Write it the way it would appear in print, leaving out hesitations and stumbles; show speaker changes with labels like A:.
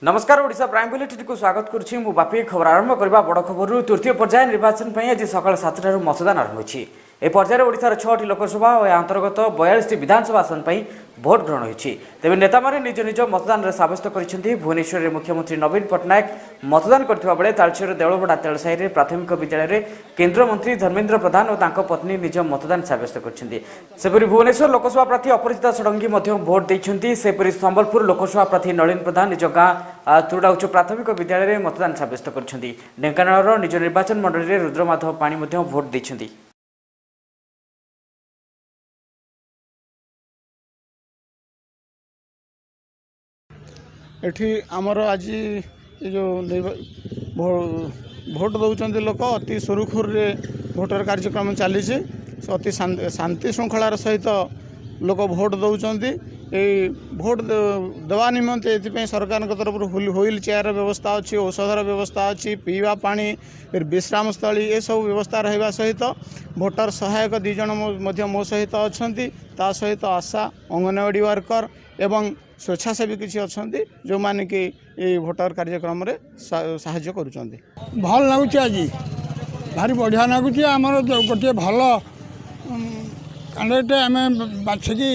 A: नमस्कार Odisha prime bulletin को स्वागत करुछि मु बापी खबर आरंभ करबा बड़ खबर तृतीय पर्याय निर्वाचन पई आज सकाळ 7 मतदान आरंभ होछि। ए पर्यायर ओडिशार 6टी लोकसभा और अंतर्गत 42टी विधानसभा आसन पई भोट ग्रहण होछि। तेबे नेता माने निज निज मतदान रे साब्यस्त करिसेंती। भुवनेश्वर रे मुख्यमंत्री नवीन पटनायक मतदान करथिबा बेले तालचेर देवलबडा तेलसाई रे प्राथमिक विद्यालय रे केंद्र मंत्री धर्मेंद्र प्रधान और तांको पत्नी निज मतदान साब्यस्त करिसेंती। सेपरि भुवनेश्वर लोकसभा प्रार्थी अपराजिता षडंगी मध्य भोट दैछंती। सेपरि संबलपुर लोकसभा प्रार्थी नलिन प्रधान निज गाँ तुरडा उच्च प्राथमिक विद्यालय रे मतदान साब्यस्त करिसेंती। ढेंकानाल निज निर्वाचन मंडली रे रुद्रमाधव पाणी मध्य भोट दैछंती।
B: एठी आमर आज जो भोट दौरान लोक अति सुरुखुर रे भोटर कार्यक्रम चली अति शांति श्रृंखलार सहित लोक भोट दौरान भोट देवा निमंते ये सरकार तरफ व्हील चेयर व्यवस्था अच्छी, औषधर व्यवस्था अच्छी, पीवा पानी विश्राम स्थली ये सब व्यवस्था रहा सहित भोटर सहायक दीज मो सहित अच्छा ता सहित आशा अंगनवाड़ी वर्कर एवं स्वेच्छासेवी किसी अच्छा जो माने कि ये भोटर कार्यक्रम रे साहाय्य करुचंदी।
C: भल लगुच आज भारी बढ़िया लगुच आमर गोटे भल कैंडिडेट आम बाछिकी